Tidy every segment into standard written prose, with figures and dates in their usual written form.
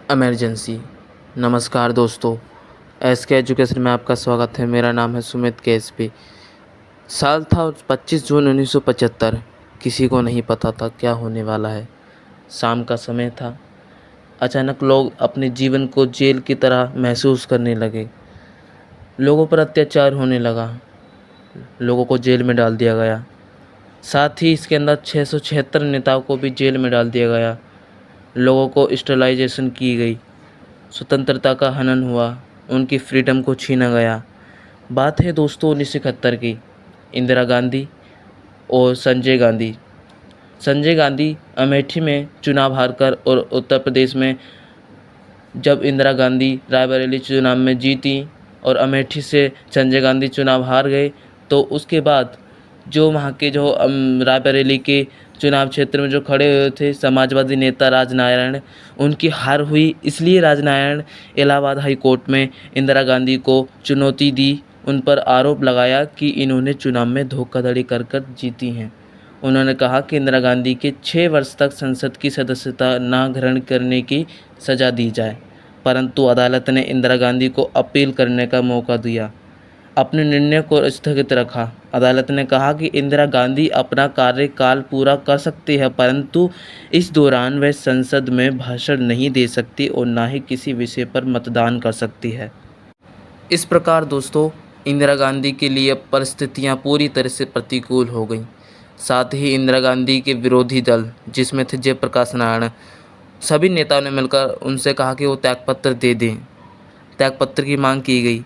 Emergency. नमस्कार दोस्तों, SK education में आपका स्वागत है। मेरा नाम है सुमित केएसपी। साल था 25 जून 1975। किसी को नहीं पता था क्या होने वाला है। शाम का समय था। अचानक लोग अपने जीवन को जेल की तरह महसूस करने लगे। लोगों पर अत्याचार होने लगा। लोगों को जेल में डाल दिया गया। साथ ही इसके अंदर 676 नेताओं को भी जेल में डाल दिया गया। लोगों को स्टरलाइजेशन की गई। स्वतंत्रता का हनन हुआ। उनकी फ्रीडम को छीना गया। बात है दोस्तों 1971 की। इंदिरा गांधी और संजय गांधी। संजय गांधी अमेठी में चुनाव हारकर और उत्तर प्रदेश में जब इंदिरा गांधी रायबरेली चुनाव में जीती और अमेठी से संजय गांधी चुनाव हार गए, तो उसके बाद जो वहाँ के जो रायबरेली के चुनाव क्षेत्र में जो खड़े हुए थे समाजवादी नेता राजनारायण, उनकी हार हुई। इसलिए राजनारायण इलाहाबाद हाई कोर्ट में इंदिरा गांधी को चुनौती दी। उन पर आरोप लगाया कि इन्होंने चुनाव में धोखाधड़ी कर जीती हैं। उन्होंने कहा कि इंदिरा गांधी के 6 वर्ष तक संसद की सदस्यता न ग्रहण करने की सज़ा दी जाए, परंतु अदालत ने इंदिरा गांधी को अपील करने का मौका दिया। अपने निर्णय को स्थगित रखा। अदालत ने कहा कि इंदिरा गांधी अपना कार्यकाल पूरा कर सकती है, परंतु इस दौरान वह संसद में भाषण नहीं दे सकती और न ही किसी विषय पर मतदान कर सकती है। इस प्रकार दोस्तों इंदिरा गांधी के लिए परिस्थितियां पूरी तरह से प्रतिकूल हो गईं। साथ ही इंदिरा गांधी के विरोधी दल, जिसमें थे जयप्रकाश नारायण, सभी नेताओं ने मिलकर उनसे कहा कि वो त्यागपत्र दे दें। त्यागपत्र की मांग की गई।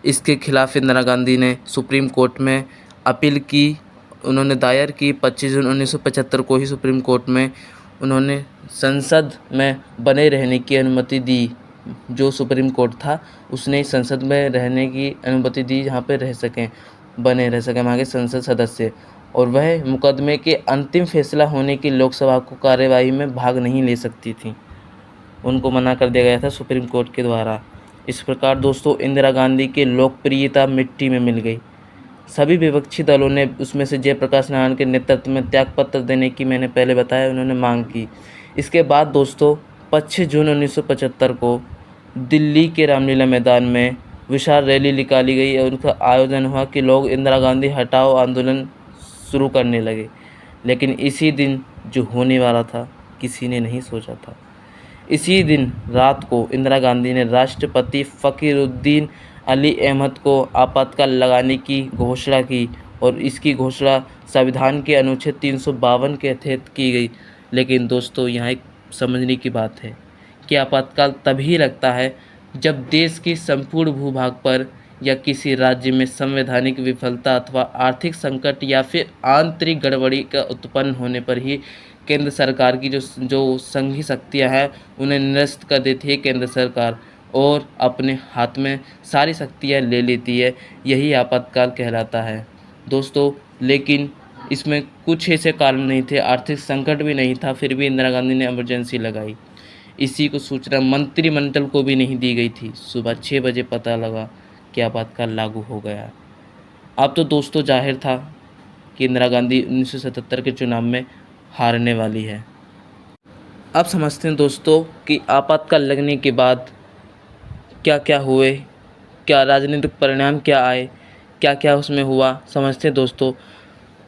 इसके खिलाफ इंदिरा गांधी ने सुप्रीम कोर्ट में अपील की। उन्होंने दायर की। 25 जून 1975 को ही सुप्रीम कोर्ट में उन्होंने संसद में बने रहने की अनुमति दी। जो सुप्रीम कोर्ट था उसने संसद में रहने की अनुमति दी, जहाँ पे रह सकें, बने रह सकें वहाँ के संसद सदस्य। और वह मुकदमे के अंतिम फैसला होने की लोकसभा को कार्यवाही में भाग नहीं ले सकती थी। उनको मना कर दिया गया था सुप्रीम कोर्ट के द्वारा। इस प्रकार दोस्तों इंदिरा गांधी की लोकप्रियता मिट्टी में मिल गई। सभी विपक्षी दलों ने, उसमें से जयप्रकाश नारायण के नेतृत्व में त्यागपत्र देने की मैंने पहले बताया, उन्होंने मांग की। इसके बाद दोस्तों 25 जून 1975 को दिल्ली के रामलीला मैदान में विशाल रैली निकाली गई और उनका आयोजन हुआ कि लोग इंदिरा गांधी हटाओ आंदोलन शुरू करने लगे। लेकिन इसी दिन जो होने वाला था किसी ने नहीं सोचा था। इसी दिन रात को इंदिरा गांधी ने राष्ट्रपति फ़कीरुद्दीन अली अहमद को आपातकाल लगाने की घोषणा की और इसकी घोषणा संविधान के अनुच्छेद 352 के तहत की गई। लेकिन दोस्तों यहाँ एक समझने की बात है कि आपातकाल तभी लगता है जब देश की संपूर्ण भूभाग पर या किसी राज्य में संवैधानिक विफलता अथवा आर्थिक संकट या फिर आंतरिक गड़बड़ी का उत्पन्न होने पर ही केंद्र सरकार की जो संघीय शक्तियां हैं उन्हें निरस्त कर देती है केंद्र सरकार और अपने हाथ में सारी शक्तियां ले लेती है। यही आपातकाल कहलाता है दोस्तों। लेकिन इसमें कुछ ऐसे कारण नहीं थे, आर्थिक संकट भी नहीं था, फिर भी इंदिरा गांधी ने इमरजेंसी लगाई। इसी को सूचना मंत्रिमंडल को भी नहीं दी गई थी। सुबह 6 बजे पता लगा कि आपातकाल लागू हो गया। अब तो दोस्तों जाहिर था कि इंदिरा गांधी 1977 के चुनाव में हारने वाली है। अब समझते हैं दोस्तों कि आपातकाल लगने के बाद क्या क्या हुए, क्या राजनीतिक परिणाम क्या आए, क्या क्या उसमें हुआ, समझते हैं दोस्तों।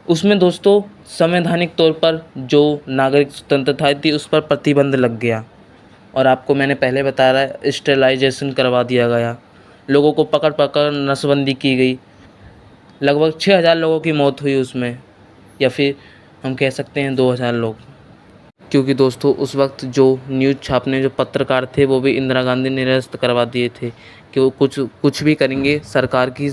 उसमें दोस्तों संवैधानिक तौर पर जो नागरिक स्वतंत्रता थी उस पर प्रतिबंध लग गया और आपको मैंने पहले बताया स्टेरिलाइजेशन करवा दिया गया। लोगों को पकड़ पकड़ नसबंदी की गई। लगभग 6000 लोगों की मौत हुई उसमें, या फिर हम कह सकते हैं 2000 लोग। क्योंकि दोस्तों उस वक्त जो न्यूज़ छापने जो पत्रकार थे वो भी इंदिरा गांधी ने निरस्त करवा दिए थे कि वो कुछ भी करेंगे सरकार की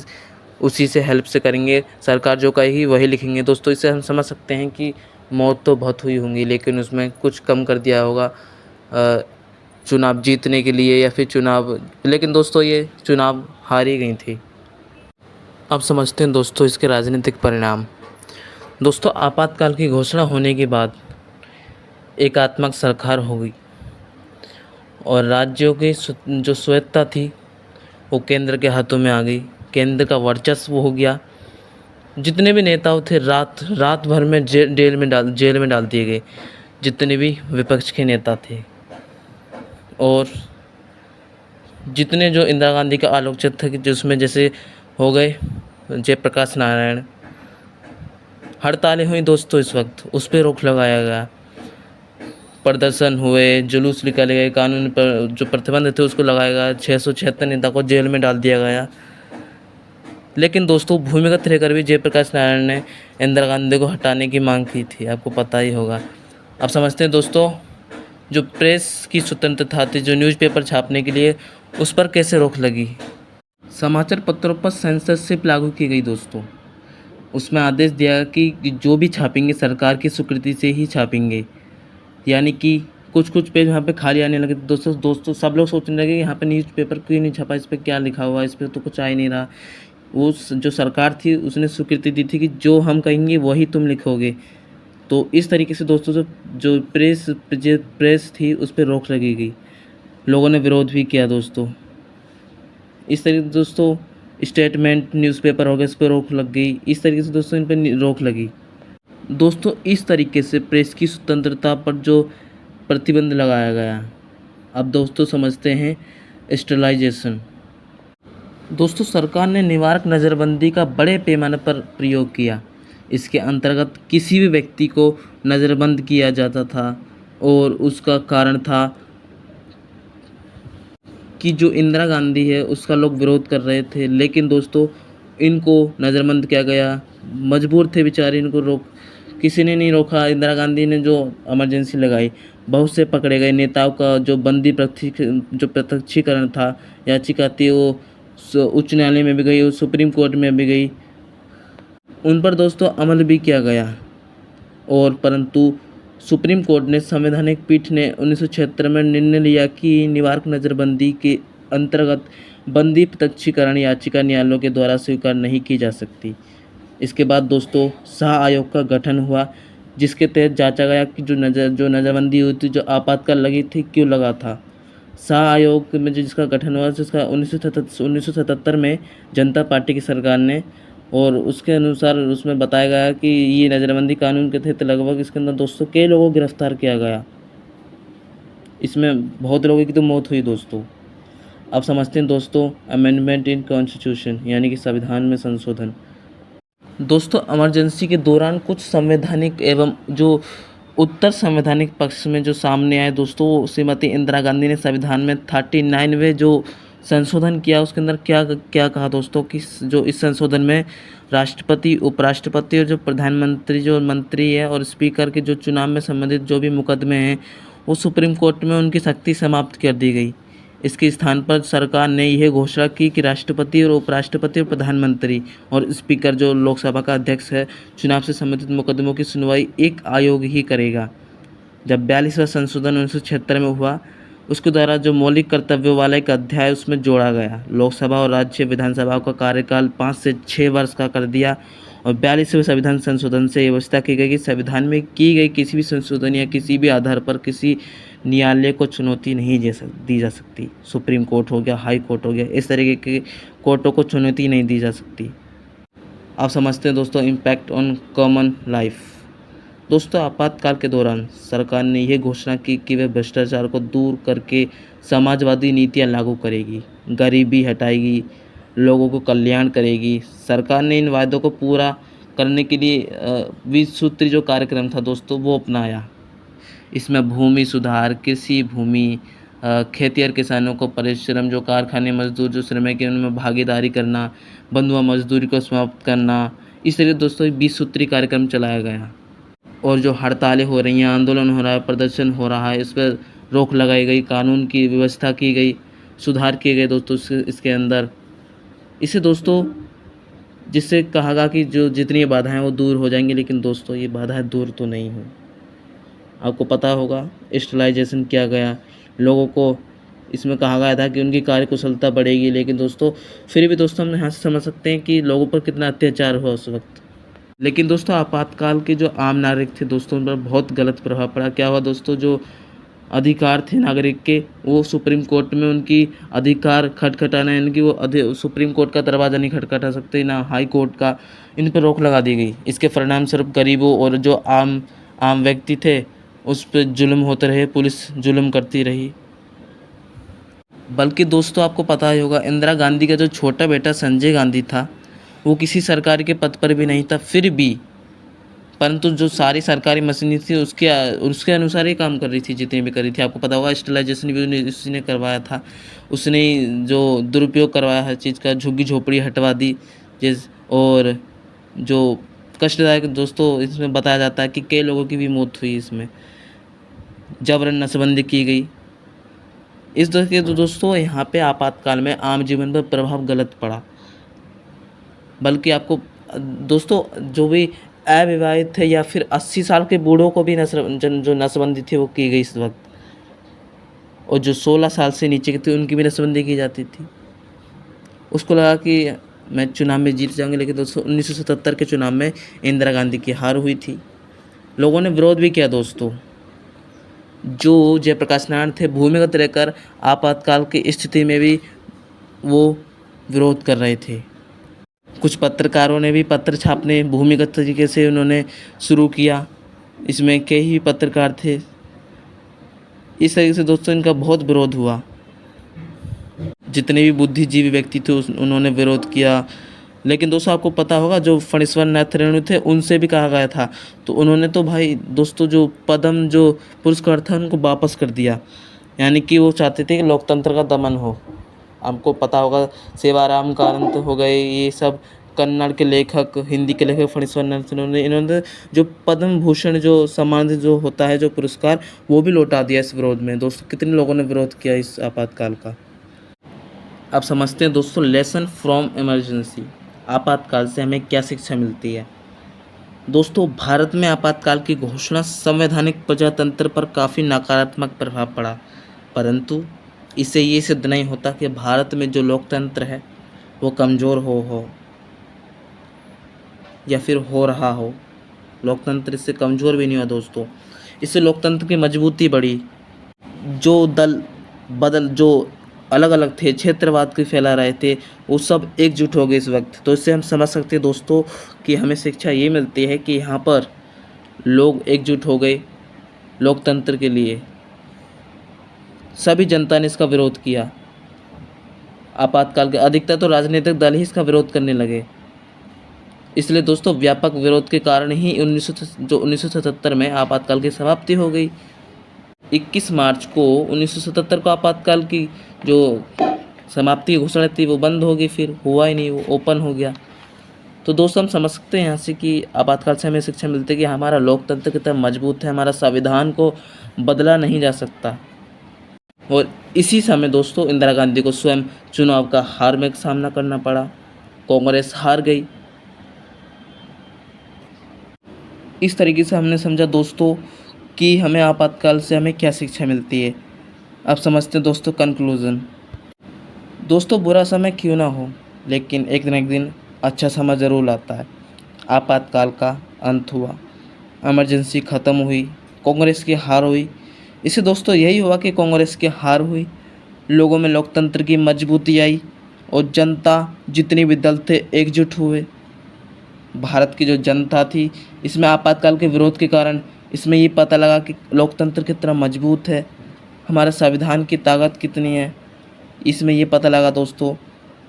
उसी से हेल्प से करेंगे, सरकार जो कहेगी वही लिखेंगे। दोस्तों इससे हम समझ सकते हैं कि मौत तो बहुत हुई होंगी, लेकिन उसमें कुछ कम कर दिया होगा चुनाव जीतने के लिए या फिर चुनाव, लेकिन दोस्तों ये चुनाव हारी गई थी। अब समझते हैं दोस्तों इसके राजनीतिक परिणाम। दोस्तों आपातकाल की घोषणा होने के बाद एकात्मक सरकार हो गई और राज्यों की जो स्वायत्तता थी वो केंद्र के हाथों में आ गई। केंद्र का वर्चस्व हो गया। जितने भी नेताओं थे रात भर में जेल में डाल दिए गए। जितने भी विपक्ष के नेता थे और जितने जो इंदिरा गांधी का आलोकचित्र था कि जिसमें जैसे हो गए जयप्रकाश नारायण, हड़तालें हुई दोस्तों, इस वक्त उस पर रोक लगाया गया, प्रदर्शन हुए, जुलूस निकाले गए, कानून पर जो प्रतिबंध थे उसको लगाया गया, 676 नेता को जेल में डाल दिया गया। लेकिन दोस्तों भूमिगत रहकर भी जयप्रकाश नारायण ने इंदिरा गांधी को हटाने की मांग की थी, आपको पता ही होगा। अब समझते हैं दोस्तों, जो प्रेस की स्वतंत्रता थी, जो न्यूज़पेपर छापने के लिए, उस पर कैसे रोक लगी। समाचार पत्रों पर सेंसरशिप लागू की गई दोस्तों। उसमें आदेश दिया कि जो भी छापेंगे सरकार की स्वीकृति से ही छापेंगे, यानी कि कुछ कुछ पेज वहाँ पे खाली आने लगे। दोस्तों सब लोग सोचने लगे यहाँ पे न्यूज़पेपर क्यों नहीं छपा, इस पर क्या लिखा हुआ है, इस पर तो कुछ आ ही नहीं रहा। वो जो सरकार थी उसने स्वीकृति दी थी कि जो हम कहेंगे वही तुम लिखोगे। तो इस तरीके से दोस्तों जो प्रेस थी उस पर रोक लगी गई, लोगों ने विरोध भी किया दोस्तों। इस तरीके से दोस्तों स्टेटमेंट न्यूज़पेपर हो गए, इस पर रोक लग गई। इस तरीके से दोस्तों इन पर रोक लगी दोस्तों। इस तरीके से प्रेस की स्वतंत्रता पर जो प्रतिबंध लगाया गया। अब दोस्तों समझते हैं स्टरलाइजेशन। दोस्तों सरकार ने निवारक नज़रबंदी का बड़े पैमाने पर प्रयोग किया। इसके अंतर्गत किसी भी व्यक्ति को नज़रबंद किया जाता था और उसका कारण था कि जो इंदिरा गांधी है उसका लोग विरोध कर रहे थे, लेकिन दोस्तों इनको नज़रबंद किया गया। मजबूर थे बेचारे, इनको किसी ने नहीं रोका। इंदिरा गांधी ने जो इमरजेंसी लगाई, बहुत से पकड़े गए नेताओं का जो प्रत्यक्षीकरण था, याचिका थी, वो उच्च न्यायालय में भी गई और सुप्रीम कोर्ट में भी गई। उन पर दोस्तों अमल भी किया गया और परंतु सुप्रीम कोर्ट ने संवैधानिक पीठ ने 1976 में निर्णय लिया कि निवारक नज़रबंदी के अंतर्गत बंदी प्रत्यक्षीकरण याचिका न्यायालयों के द्वारा स्वीकार नहीं की जा सकती। इसके बाद दोस्तों शाह आयोग का गठन हुआ, जिसके तहत जांचा गया कि जो नज़रबंदी हुई थी, जो आपातकाल लगी थी, क्यों लगा था। शाह आयोग में जिसका गठन हुआ, जिसका 1977 में जनता पार्टी की सरकार ने, और उसके अनुसार उसमें बताया गया कि ये नज़रबंदी कानून के तहत लगभग इसके अंदर दोस्तों कई लोगों को गिरफ्तार किया गया। इसमें बहुत लोगों की तो मौत हुई दोस्तों। अब समझते हैं दोस्तों अमेंडमेंट इन कॉन्स्टिट्यूशन, यानी कि संविधान में संशोधन। दोस्तों इमरजेंसी के दौरान कुछ संवैधानिक एवं जो उत्तर संवैधानिक पक्ष में जो सामने आए दोस्तों, श्रीमती इंदिरा गांधी ने संविधान में 39वें जो संशोधन किया, उसके अंदर क्या क्या कहा दोस्तों कि जो इस संशोधन में राष्ट्रपति, उपराष्ट्रपति और जो प्रधानमंत्री, जो मंत्री है और स्पीकर के जो चुनाव में संबंधित जो भी मुकदमे हैं, वो सुप्रीम कोर्ट में उनकी शक्ति समाप्त कर दी गई। इसके स्थान पर सरकार ने यह घोषणा की कि राष्ट्रपति और उपराष्ट्रपति और प्रधानमंत्री और स्पीकर, जो लोकसभा का अध्यक्ष है, चुनाव से संबंधित मुकदमों की सुनवाई एक आयोग ही करेगा। जब 42वां संशोधन 1976 में हुआ, उसके द्वारा जो मौलिक कर्तव्यों वाला एक अध्याय उसमें जोड़ा गया। लोकसभा और राज्य विधानसभाओं का कार्यकाल 5 से 6 वर्ष का कर दिया और 42वें संविधान संशोधन से व्यवस्था की गई कि संविधान में की गई किसी भी संशोधन या किसी भी आधार पर किसी न्यायालय को चुनौती नहीं दी जा सकती। सुप्रीम कोर्ट हो गया, हाई कोर्ट हो गया, इस तरीके के कोर्टों को चुनौती नहीं दी जा सकती। आप समझते हैं दोस्तों इम्पैक्ट ऑन कॉमन लाइफ। दोस्तों आपातकाल के दौरान सरकार ने यह घोषणा की कि वह भ्रष्टाचार को दूर करके समाजवादी नीतियां लागू करेगी, गरीबी हटाएगी, लोगों को कल्याण करेगी। सरकार ने इन वायदों को पूरा करने के लिए 20 सूत्री जो कार्यक्रम था दोस्तों वो अपनाया। इसमें भूमि सुधार, कृषि भूमि, खेती और किसानों को परिश्रम, जो कारखाने मजदूर जो श्रमिक हैं उनमें भागीदारी करना, बंधुआ मजदूरी को समाप्त करना, इस तरह दोस्तों 20 सूत्री कार्यक्रम चलाया गया। और जो हड़तालें हो रही हैं, आंदोलन हो रहा है, प्रदर्शन हो रहा है, इस पर रोक लगाई गई, कानून की व्यवस्था की गई, सुधार किए गए दोस्तों इसके अंदर। इसे दोस्तों जिससे कहा गया कि जो जितनी बाधाएं वो दूर हो जाएंगी, लेकिन दोस्तों ये बाधाएं दूर तो नहीं हुई। आपको पता होगा स्टरलाइजेशन किया गया, लोगों को इसमें कहा गया था कि उनकी कार्यकुशलता बढ़ेगी, लेकिन दोस्तों फिर भी दोस्तों हम यहाँ से समझ सकते हैं कि लोगों पर कितना अत्याचार हुआ उस वक्त। लेकिन दोस्तों आपातकाल के जो आम नागरिक थे दोस्तों उन पर बहुत गलत प्रभाव पड़ा। क्या हुआ दोस्तों, जो अधिकार थे नागरिक के, वो सुप्रीम कोर्ट में उनकी अधिकार खटखटाना, यानी कि वो सुप्रीम कोर्ट का दरवाज़ा नहीं खटखटा सकते, ना हाई कोर्ट का, इन पर रोक लगा दी गई। इसके परिणाम स्वरूप गरीबों और जो आम व्यक्ति थे उस पर जुल्म होते रहे, पुलिस जुल्म करती रही। बल्कि दोस्तों आपको पता ही होगा, इंदिरा गांधी का जो छोटा बेटा संजय गांधी था, वो किसी सरकार के पद पर भी नहीं था, फिर भी परंतु जो सारी सरकारी मशीनरी थी उसके उसके अनुसार ही काम कर रही थी, जितनी भी कर रही थी। आपको पता होगा स्टेलाइजेशन भी उसी ने करवाया था, उसने जो दुरुपयोग करवाया हर चीज़ का, झुग्गी झोपड़ी हटवा दी जिस, और जो कष्टदायक दोस्तों इसमें बताया जाता है कि कई लोगों की भी मौत हुई, इसमें जबरन नसबंदी की गई। इस तरह के दोस्तों यहाँ पे आपातकाल में आम जीवन पर प्रभाव गलत पड़ा। बल्कि आपको दोस्तों जो भी अविवाहित थे या फिर 80 साल के बूढ़ों को भी जो नसबंदी थी वो की गई इस वक्त, और जो 16 साल से नीचे के थे उनकी भी नसबंदी की जाती थी। उसको लगा कि मैं चुनाव में जीत जाऊंगे, लेकिन दोस्तों 1977 के चुनाव में इंदिरा गांधी की हार हुई थी। लोगों ने विरोध भी किया दोस्तों। जो जयप्रकाश नारायण थे भूमिगत रहकर आपातकाल की स्थिति में भी वो विरोध कर रहे थे। कुछ पत्रकारों ने भी पत्र छापने भूमिगत तरीके से उन्होंने शुरू किया, इसमें कई ही पत्रकार थे। इस तरीके से दोस्तों इनका बहुत विरोध हुआ। जितने भी बुद्धिजीवी व्यक्ति थे उन्होंने विरोध किया। लेकिन दोस्तों आपको पता होगा जो फणीश्वर नाथ रेणु थे उनसे भी कहा गया था, तो उन्होंने तो भाई दोस्तों जो पद्म जो पुरस्कार था उनको वापस कर दिया। यानी कि वो चाहते थे कि लोकतंत्र का दमन हो। आपको पता होगा सेवाराम कारंत हो गए, ये सब कन्नड़ के लेखक, हिंदी के लेखक फणीश्वर नाथ रेणु ने, इन्होंने जो पद्म भूषण जो सम्मान जो होता है जो पुरस्कार, वो भी लौटा दिया इस विरोध में। दोस्तों कितने लोगों ने विरोध किया इस आपातकाल का। अब समझते हैं दोस्तों लेसन फ्रॉम इमरजेंसी, आपातकाल से हमें क्या शिक्षा मिलती है। दोस्तों भारत में आपातकाल की घोषणा संवैधानिक प्रजातंत्र पर काफ़ी नकारात्मक प्रभाव पड़ा, परंतु इससे ये सिद्ध नहीं होता कि भारत में जो लोकतंत्र है वो कमज़ोर हो या फिर हो रहा हो। लोकतंत्र इससे कमज़ोर भी नहीं हुआ दोस्तों, इससे लोकतंत्र की मजबूती बढ़ी। जो दल बदल जो अलग अलग थे, क्षेत्रवाद की फैला रहे थे, वो सब एकजुट हो गए इस वक्त। तो इससे हम समझ सकते हैं दोस्तों कि हमें शिक्षा ये मिलती है कि यहाँ पर लोग एकजुट हो गए लोकतंत्र के लिए। सभी जनता ने इसका विरोध किया। आपातकाल के अधिकतर तो राजनीतिक दल ही इसका विरोध करने लगे। इसलिए दोस्तों व्यापक विरोध के कारण ही 1977 में आपातकाल की समाप्ति हो गई। 21 मार्च को 1977 को आपातकाल की जो समाप्ति की घोषणा थी वो बंद हो गई, फिर हुआ ही नहीं, वो ओपन हो गया। तो दोस्तों हम समझ सकते हैं यहाँ से कि आपातकाल से हमें शिक्षा मिलती है कि हमारा लोकतंत्र कितना मजबूत है, हमारा संविधान को बदला नहीं जा सकता। और इसी समय दोस्तों इंदिरा गांधी को स्वयं चुनाव का हार में सामना करना पड़ा, कांग्रेस हार गई। इस तरीके से हमने समझा दोस्तों कि हमें आपातकाल से हमें क्या शिक्षा मिलती है। अब समझते हैं दोस्तों कंक्लूज़न। दोस्तों बुरा समय क्यों ना हो, लेकिन एक न एक दिन अच्छा समय ज़रूर आता है। आपातकाल का अंत हुआ, इमरजेंसी ख़त्म हुई, कांग्रेस की हार हुई। इससे दोस्तों यही हुआ कि कांग्रेस की हार हुई, लोगों में लोकतंत्र की मजबूती आई और जनता जितनी भी दल थे एकजुट हुए। भारत की जो जनता थी इसमें आपातकाल के विरोध के कारण इसमें ये पता लगा कि लोकतंत्र कितना मजबूत है, हमारे संविधान की ताकत कितनी है, इसमें ये पता लगा दोस्तों।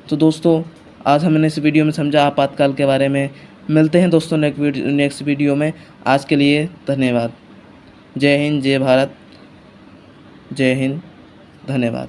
तो दोस्तों आज हमने इस वीडियो में समझा आपातकाल के बारे में। मिलते हैं दोस्तों नेक्स्ट वीडियो में। आज के लिए धन्यवाद। जय हिंद, जय भारत, जय हिंद, धन्यवाद।